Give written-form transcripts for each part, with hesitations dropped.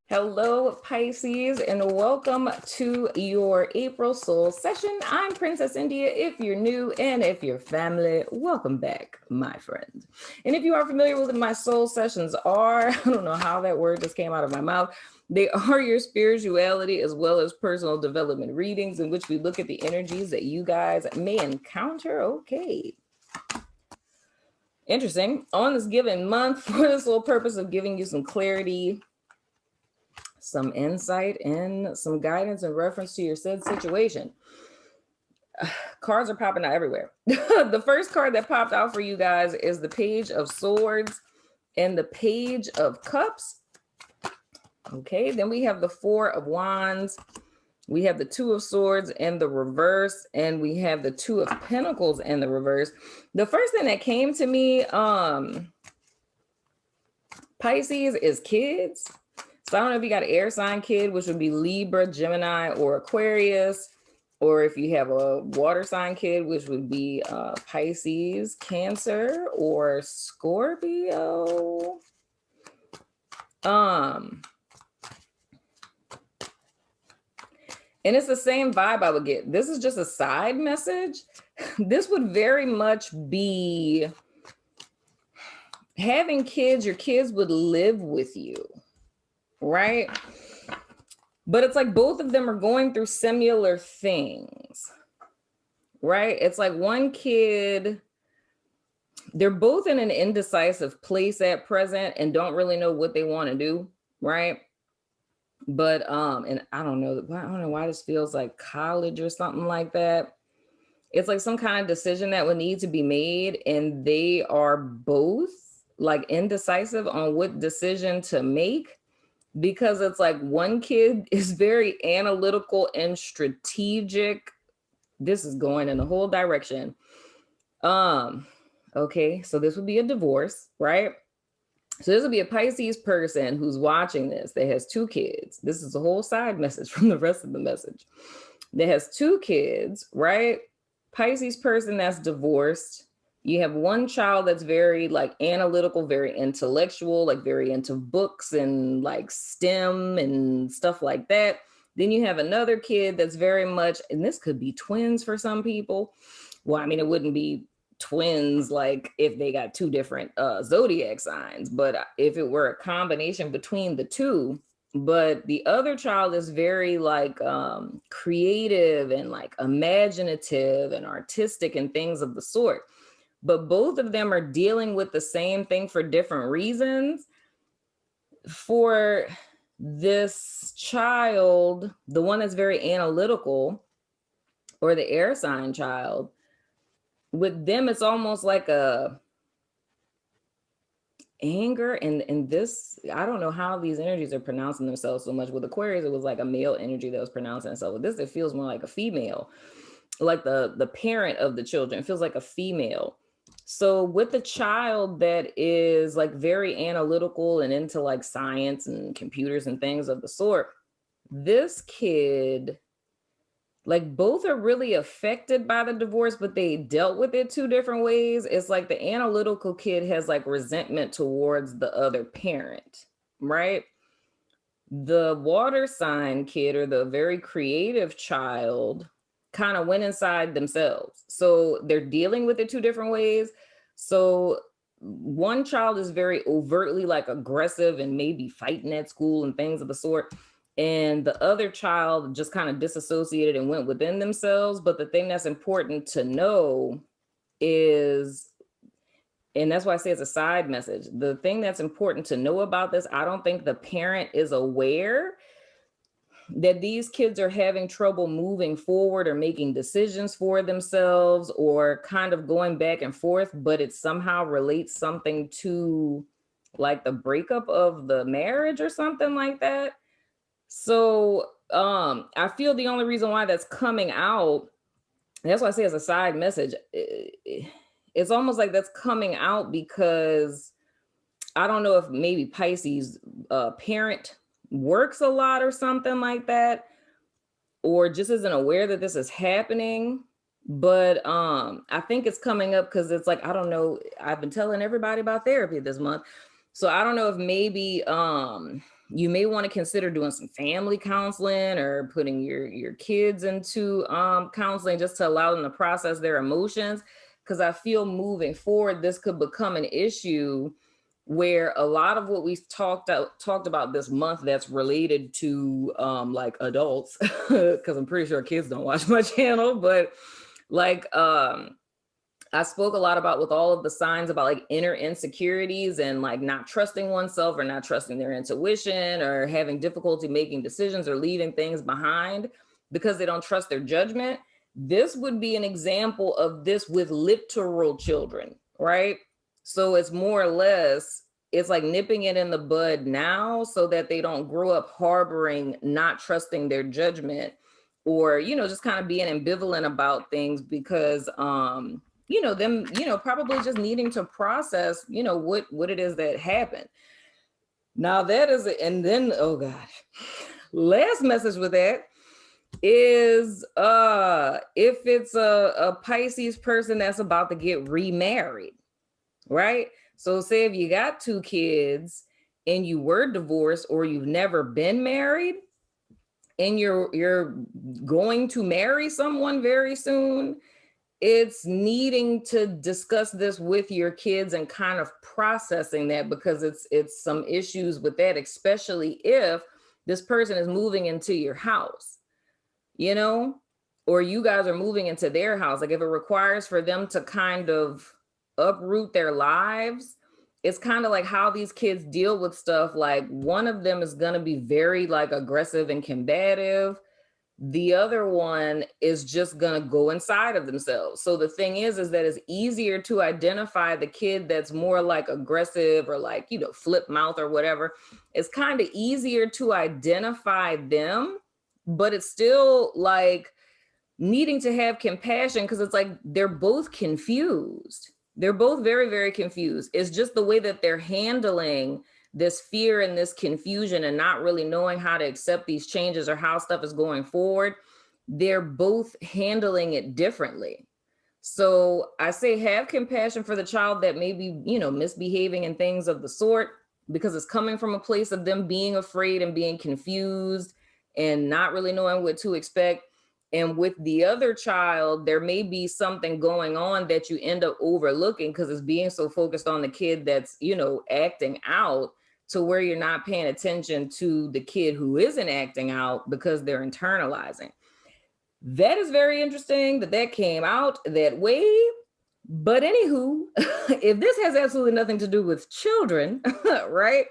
Hello, Pisces, and welcome to your April Soul Session. I'm Princess India. If you're new and if you're family, welcome back, my friend. And if you are familiar with what my soul sessions are, I don't know how that word just came out of my mouth. They are your spirituality as well as personal development readings in which we look at the energies that you guys may encounter. Okay. Interesting. On this given month, for the sole purpose of giving you some clarity, some insight, and some guidance in reference to your said situation. Cards are popping out everywhere. The first card that popped out for you guys is the Page of Swords and the Page of Cups. Okay, then we have the Four of Wands. We have the Two of Swords in the reverse, and we have the Two of Pentacles in the reverse. The first thing that came to me, Pisces, is kids. So I don't know if you got an air sign kid, which would be Libra, Gemini, or Aquarius, or if you have a water sign kid, which would be Pisces, Cancer, or Scorpio. And it's the same vibe I would get. This is just a side message. This would very much be having kids. Your kids would live with you, right? But it's like both of them are going through similar things, right? It's like one kid, they're both in an indecisive place at present and don't really know what they want to do, right? But and I don't know why this feels like college or something like that. It's like some kind of decision that would need to be made, and they are both like indecisive on what decision to make, because it's like one kid is very analytical and strategic. This is going in the whole direction. Okay, so this would be a divorce, right? So this would be a Pisces person who's watching this that has two kids. This is a whole side message from the rest of the message. That has two kids, right? Pisces person that's divorced. You have one child that's very like analytical, very intellectual, like very into books and like STEM and stuff like that. Then you have another kid that's very much, and this could be twins for some people. Well, I mean, it wouldn't be twins like if they got two different zodiac signs, but if it were a combination between the two. But the other child is very like creative and like imaginative and artistic and things of the sort. But both of them are dealing with the same thing for different reasons. For this child, the one that's very analytical, or the air sign child, with them, it's almost like a anger and this, I don't know how these energies are pronouncing themselves so much. With Aquarius, it was like a male energy that was pronouncing itself. With this, it feels more like a female, like the parent of the children. It feels like a female. So with the child that is like very analytical and into like science and computers and things of the sort, this kid, like both are really affected by the divorce, but they dealt with it two different ways. It's like the analytical kid has like resentment towards the other parent, right? The water sign kid, or the very creative child, kind of went inside themselves. So they're dealing with it two different ways. So one child is very overtly like aggressive and maybe fighting at school and things of the sort. And the other child just kind of disassociated and went within themselves. But the thing that's important to know is, and that's why I say it's a side message, the thing that's important to know about this, I don't think the parent is aware that these kids are having trouble moving forward or making decisions for themselves, or kind of going back and forth, but it somehow relates something to like the breakup of the marriage or something like that. So I feel the only reason why that's coming out, that's why I say it's a side message, it's almost like that's coming out because I don't know if maybe Pisces parent works a lot or something like that, or just isn't aware that this is happening. But I think it's coming up because it's like, I don't know, I've been telling everybody about therapy this month. So I don't know if maybe You may want to consider doing some family counseling or putting your kids into counseling just to allow them to process their emotions. Because I feel moving forward, this could become an issue where a lot of what we've talked about this month that's related to like adults, because I'm pretty sure kids don't watch my channel, but like I spoke a lot about with all of the signs about like inner insecurities and like not trusting oneself or not trusting their intuition or having difficulty making decisions or leaving things behind because they don't trust their judgment. This would be an example of this with literal children, right? So it's more or less, it's like nipping it in the bud now so that they don't grow up harboring, not trusting their judgment or, you know, just kind of being ambivalent about things because, you know, them, you know, probably just needing to process, you know, what it is that happened. Now that is it. And then, oh gosh, last message with that is if it's a Pisces person that's about to get remarried, right? So say if you got 2 kids and you were divorced or you've never been married and you're going to marry someone very soon, it's needing to discuss this with your kids and kind of processing that because it's some issues with that, especially if this person is moving into your house, you know, or you guys are moving into their house. Like if it requires for them to kind of uproot their lives, it's kind of like how these kids deal with stuff. Like one of them is going to be very like aggressive and combative. The other one is just going to go inside of themselves. So the thing is that it's easier to identify the kid that's more like aggressive or like, you know, flip mouth or whatever. It's kind of easier to identify them, but it's still like needing to have compassion because it's like they're both confused. They're both very, very confused. It's just the way that they're handling this fear and this confusion and not really knowing how to accept these changes or how stuff is going forward. They're both handling it differently. So I say have compassion for the child that may be, you know, misbehaving and things of the sort, because it's coming from a place of them being afraid and being confused and not really knowing what to expect. And with the other child, there may be something going on that you end up overlooking because it's being so focused on the kid that's, you know, acting out to where you're not paying attention to the kid who isn't acting out because they're internalizing. That is very interesting that came out that way. But anywho, if this has absolutely nothing to do with children, right?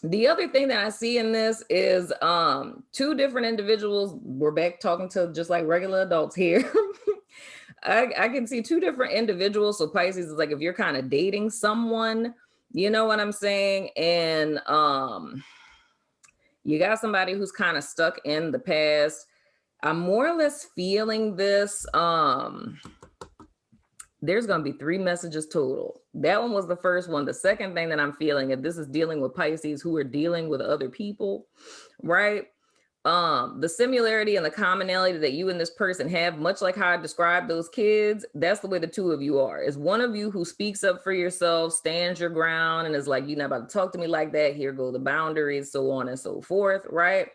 The other thing that I see in this is 2 different individuals. We're back talking to just like regular adults here. I can see 2 different individuals. So Pisces is like if you're kind of dating someone, you know what I'm saying? And you got somebody who's kind of stuck in the past. I'm more or less feeling this. There's going to be 3 messages total. That one was the first one. The second thing that I'm feeling, if this is dealing with Pisces who are dealing with other people, right? The similarity and the commonality that you and this person have, much like how I described those kids, that's the way the 2 of you are. Is one of you who speaks up for yourself, stands your ground, and is like, you're not about to talk to me like that. Here go the boundaries, so on and so forth, right?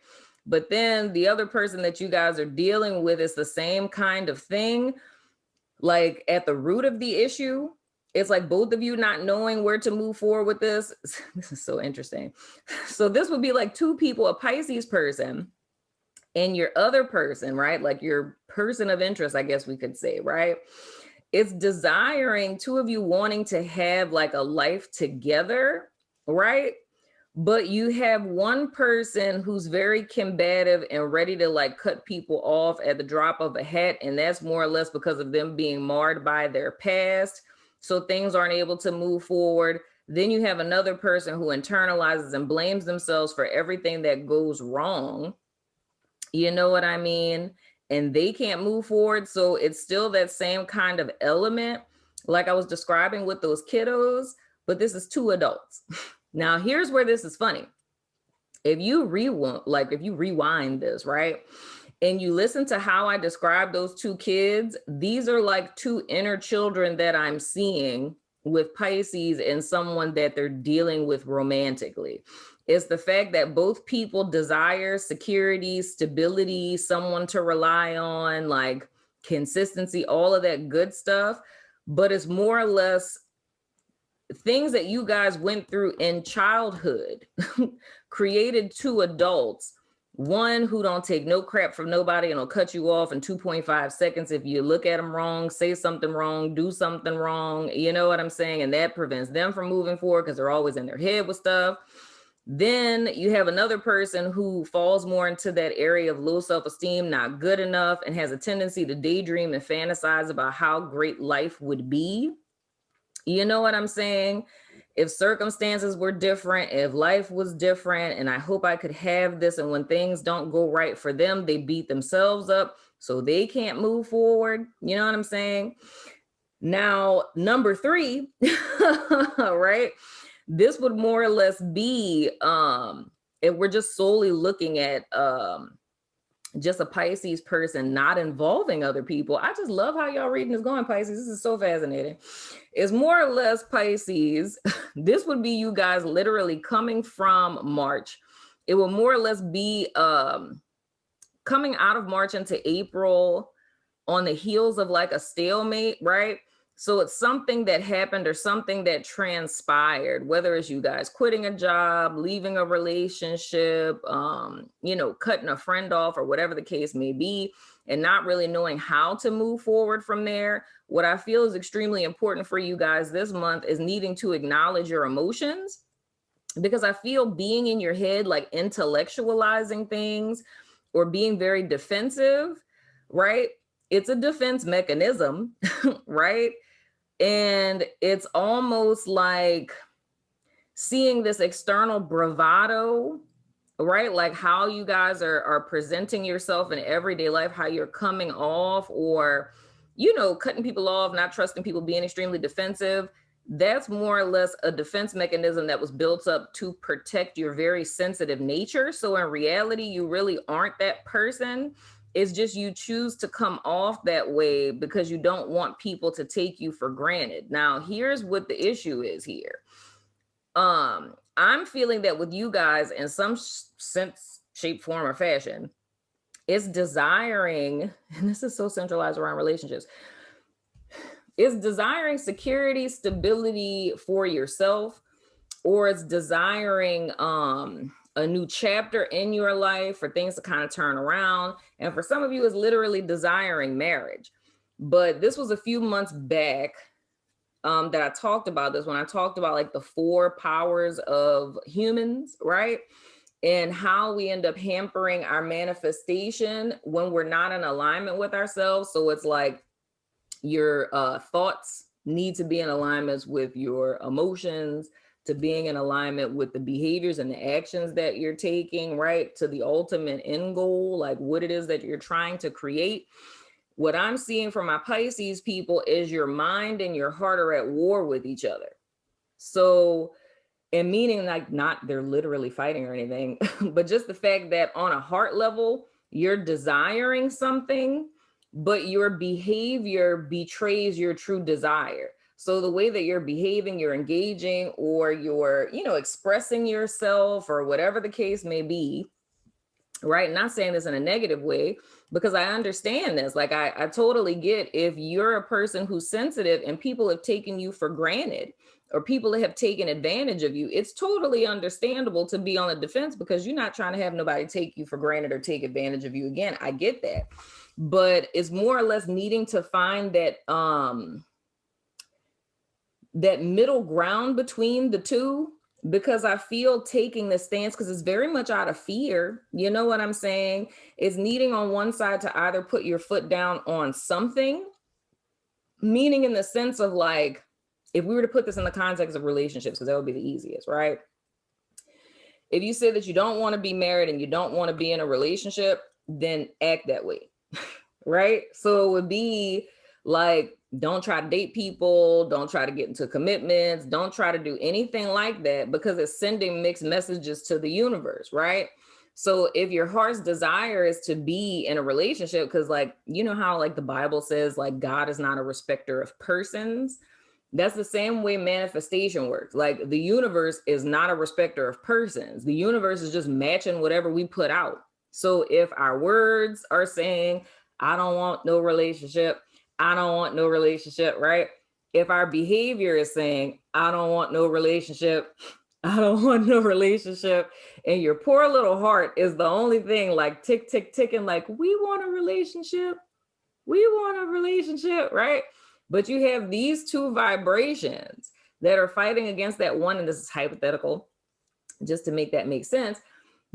But then the other person that you guys are dealing with is the same kind of thing. Like at the root of the issue, it's like both of you not knowing where to move forward with this. This is so interesting. So this would be like 2 people, a Pisces person and your other person, right? Like your person of interest, I guess we could say, right? It's desiring 2 of you wanting to have like a life together, right? But you have one person who's very combative and ready to like cut people off at the drop of a hat. And that's more or less because of them being marred by their past. So things aren't able to move forward. Then you have another person who internalizes and blames themselves for everything that goes wrong. You know what I mean? And they can't move forward. So it's still that same kind of element, like I was describing with those kiddos, but this is 2 adults. Now, here's where this is funny. If you rewind this, right? And you listen to how I describe those 2 kids, these are like 2 inner children that I'm seeing with Pisces and someone that they're dealing with romantically. It's the fact that both people desire security, stability, someone to rely on, like consistency, all of that good stuff. But it's more or less things that you guys went through in childhood created two adults, one who don't take no crap from nobody and will cut you off in 2.5 seconds if you look at them wrong, say something wrong, do something wrong, you know what I'm saying? And that prevents them from moving forward because they're always in their head with stuff. Then you have another person who falls more into that area of low self-esteem, not good enough, and has a tendency to daydream and fantasize about how great life would be. You know what I'm saying? If circumstances were different, if life was different, and I hope I could have this, and when things don't go right for them, they beat themselves up so they can't move forward. You know what I'm saying? Now, number 3, right? This would more or less be, if we're just solely looking at just a Pisces person not involving other people. I just love how y'all reading is going, Pisces. This is so fascinating. It's more or less Pisces. This would be you guys literally coming from March. It will more or less be coming out of March into April on the heels of like a stalemate, right? So it's something that happened or something that transpired, whether it's you guys quitting a job, leaving a relationship, you know, cutting a friend off or whatever the case may be, and not really knowing how to move forward from there. What I feel is extremely important for you guys this month is needing to acknowledge your emotions, because I feel being in your head, like intellectualizing things or being very defensive, right? It's a defense mechanism, right? And it's almost like seeing this external bravado, right? Like how you guys are presenting yourself in everyday life, how you're coming off, or, you know, cutting people off, not trusting people, being extremely defensive. That's more or less a defense mechanism that was built up to protect your very sensitive nature. So in reality, you really aren't that person. It's just you choose to come off that way because you don't want people to take you for granted. Now, here's what the issue is here. I'm feeling that with you guys in some sense, shape, form, or fashion, it's desiring, and this is so centralized around relationships, it's desiring security, stability for yourself, or it's desiring a new chapter in your life for things to kind of turn around. And for some of you, it's literally desiring marriage. But this was a few months back that I talked about this, when I talked about like the 4 powers of humans, right? And how we end up hampering our manifestation when we're not in alignment with ourselves. So it's like your thoughts need to be in alignment with your emotions, to being in alignment with the behaviors and the actions that you're taking, right? To the ultimate end goal, like what it is that you're trying to create. What I'm seeing from my Pisces people is your mind and your heart are at war with each other. So, and meaning like not they're literally fighting or anything, but just the fact that on a heart level, you're desiring something, but your behavior betrays your true desire. So the way that you're behaving, you're engaging, or you're, you know, expressing yourself or whatever the case may be, right? Not saying this in a negative way, because I understand this. Like I totally get if you're a person who's sensitive and people have taken you for granted or people have taken advantage of you, it's totally understandable to be on the defense because you're not trying to have nobody take you for granted or take advantage of you. Again, I get that. But it's more or less needing to find that that middle ground between the two, because I feel taking the stance, because it's very much out of fear. You know what I'm saying? It's needing on one side to either put your foot down on something, meaning in the sense of like, if we were to put this in the context of relationships, because that would be the easiest, right? If you say that you don't want to be married and you don't want to be in a relationship, then act that way, right? So it would be like, don't try to date people, don't try to get into commitments, don't try to do anything like that, because it's sending mixed messages to the universe, right? So if your heart's desire is to be in a relationship, because like, you know how like the Bible says, like God is not a respecter of persons. That's the same way manifestation works. Like the universe is not a respecter of persons. The universe is just matching whatever we put out. So if our words are saying, I don't want no relationship, I don't want no relationship, right? If our behavior is saying, I don't want no relationship, I don't want no relationship, and your poor little heart is the only thing like tick, tick, ticking, like, we want a relationship. We want a relationship, right? But you have these two vibrations that are fighting against that one, and this is hypothetical, just to make that make sense.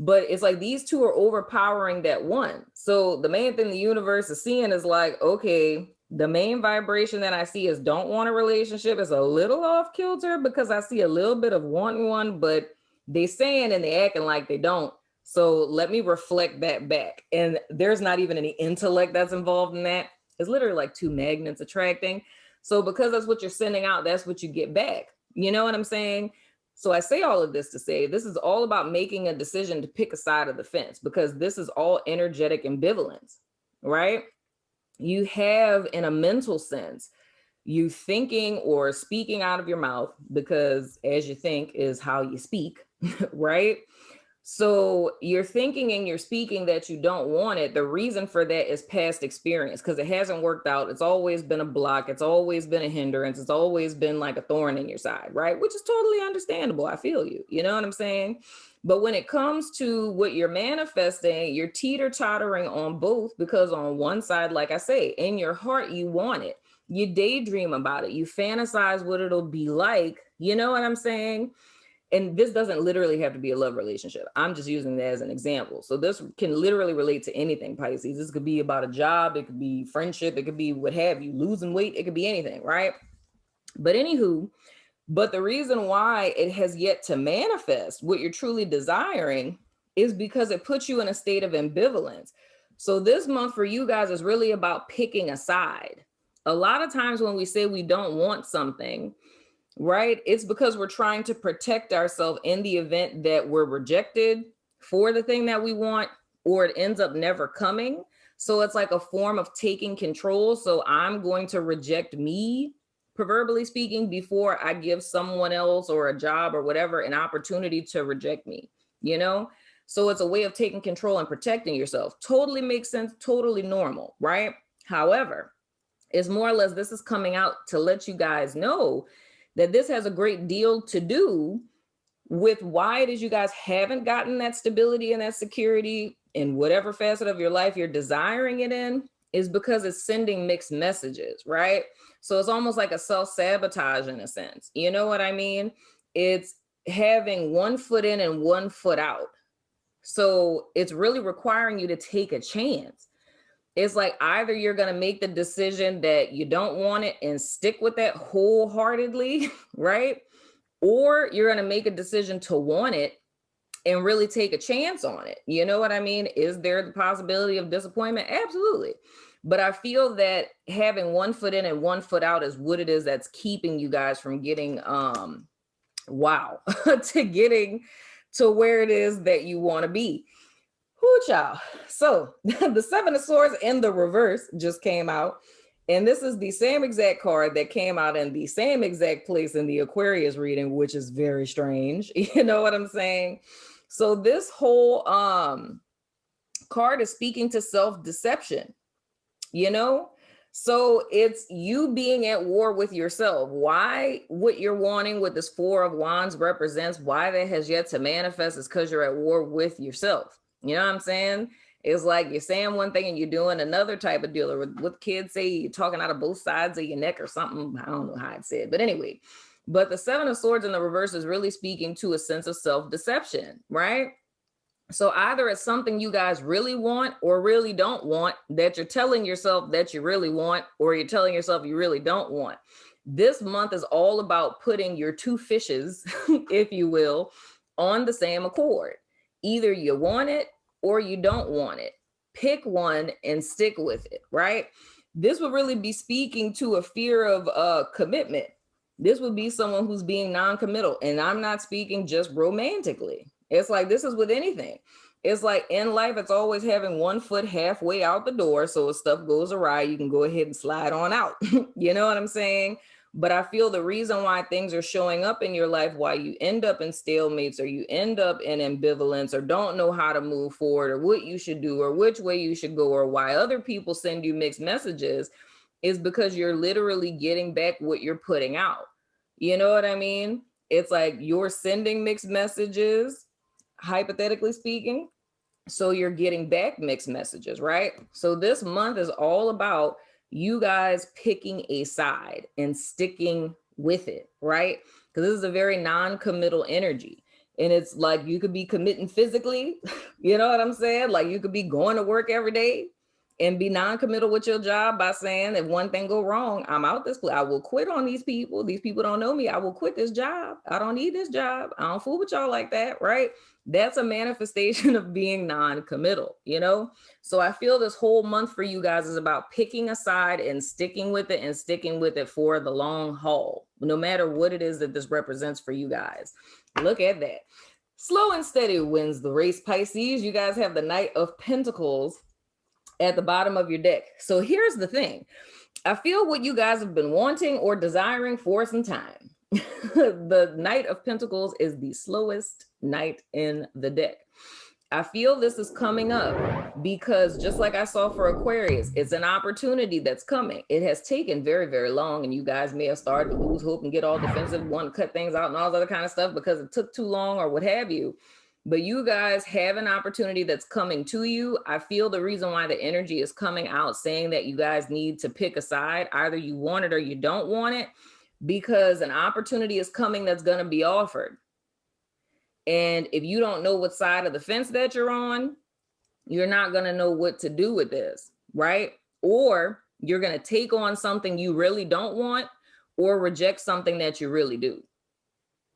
But it's like these two are overpowering that one. So the main thing the universe is seeing is like, okay, the main vibration that I see is don't want a relationship. Is a little off kilter because I see a little bit of wanting one, but they saying and they acting like they don't. So let me reflect that back. And there's not even any intellect that's involved in that. It's literally like two magnets attracting. So because that's what you're sending out, that's what you get back. You know what I'm saying? So I say all of this to say, this is all about making a decision to pick a side of the fence, because this is all energetic ambivalence, right? You have, in a mental sense, you thinking or speaking out of your mouth, because as you think is how you speak, right? So you're thinking and you're speaking that you don't want it. The reason for that is past experience, because it hasn't worked out. It's always been a block. It's always been a hindrance. It's always been like a thorn in your side, right? Which is totally understandable. I feel you. You know what I'm saying? But when it comes to what you're manifesting, you're teeter-tottering on both, because on one side, like I say, in your heart, you want it. You daydream about it. You fantasize what it'll be like. You know what I'm saying? And this doesn't literally have to be a love relationship. I'm just using that as an example. So this can literally relate to anything, Pisces. This could be about a job. It could be friendship. It could be what have you, losing weight. It could be anything, right? But anywho, but the reason why it has yet to manifest what you're truly desiring is because it puts you in a state of ambivalence. So this month for you guys is really about picking a side. A lot of times when we say we don't want something, right, it's because we're trying to protect ourselves in the event that we're rejected for the thing that we want, or it ends up never coming. So it's like a form of taking control. So I'm going to reject me, proverbially speaking, before I give someone else or a job or whatever an opportunity to reject me, you know? So it's a way of taking control and protecting yourself. Totally makes sense, totally normal, right? However, it's more or less, this is coming out to let you guys know that this has a great deal to do with why it is you guys haven't gotten that stability and that security in whatever facet of your life you're desiring it in, is because it's sending mixed messages, right? So it's almost like a self-sabotage in a sense. You know what I mean? It's having one foot in and one foot out. So it's really requiring you to take a chance. It's like either you're going to make the decision that you don't want it and stick with that wholeheartedly, right? Or you're going to make a decision to want it and really take a chance on it. You know what I mean? Is there the possibility of disappointment? Absolutely. But I feel that having one foot in and one foot out is what it is that's keeping you guys from getting, to getting to where it is that you want to be. Whoo, child. So the Seven of Swords in the reverse just came out. And this is the same exact card that came out in the same exact place in the Aquarius reading, which is very strange. You know what I'm saying? So this whole card is speaking to self-deception, you know? So it's you being at war with yourself. Why what you're wanting with this Four of Wands represents why that has yet to manifest is because you're at war with yourself. You know what I'm saying? It's like you're saying one thing and you're doing another type of deal, or what kids say, you're talking out of both sides of your neck or something. I don't know how I'd say it, but anyway. But the Seven of Swords in the reverse is really speaking to a sense of self-deception, right? So either it's something you guys really want or really don't want that you're telling yourself that you really want, or you're telling yourself you really don't want. This month is all about putting your two fishes, if you will, on the same accord. Either you want it or you don't want it. Pick one and stick with it, right? This would really be speaking to a fear of commitment. This would be someone who's being non-committal. And I'm not speaking just romantically. It's like this is with anything. It's like in life, it's always having one foot halfway out the door. So if stuff goes awry, you can go ahead and slide on out. You know what I'm saying? But I feel the reason why things are showing up in your life, why you end up in stalemates or you end up in ambivalence or don't know how to move forward or what you should do or which way you should go or why other people send you mixed messages, is because you're literally getting back what you're putting out. You know what I mean? It's like you're sending mixed messages, hypothetically speaking, so you're getting back mixed messages, right? So this month is all about you guys picking a side and sticking with it, right? Because this is a very non-committal energy. And it's like you could be committing physically, you know what I'm saying? Like you could be going to work every day and be non-committal with your job by saying, if one thing go wrong, I'm out this place. I will quit on these people. These people don't know me. I will quit this job. I don't need this job. I don't fool with y'all like that, right? That's a manifestation of being non-committal, you know? So I feel this whole month for you guys is about picking a side and sticking with it and sticking with it for the long haul, no matter what it is that this represents for you guys. Look at that. Slow and steady wins the race, Pisces. You guys have the Knight of Pentacles at the bottom of your deck. So here's the thing. I feel what you guys have been wanting or desiring for some time. The Knight of Pentacles is the slowest knight in the deck. I feel this is coming up because just like I saw for Aquarius, it's an opportunity that's coming. It has taken very, very long, and you guys may have started to lose hope and get all defensive, want to cut things out and all that other kind of stuff because it took too long or what have you. But you guys have an opportunity that's coming to you. I feel the reason why the energy is coming out saying that you guys need to pick a side. Either you want it or you don't want it, because an opportunity is coming that's going to be offered. And if you don't know what side of the fence that you're on, you're not going to know what to do with this, right? Or you're going to take on something you really don't want or reject something that you really do.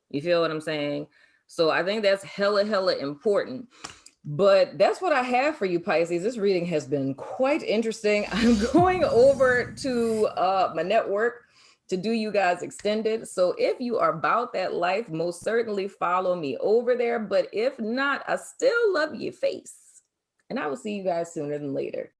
You feel what I'm saying? So I think that's hella important. But that's what I have for you, Pisces. This reading has been quite interesting. I'm going over to my network to do you guys extended. So if you are about that life, most certainly follow me over there. But if not, I still love your face. And I will see you guys sooner than later.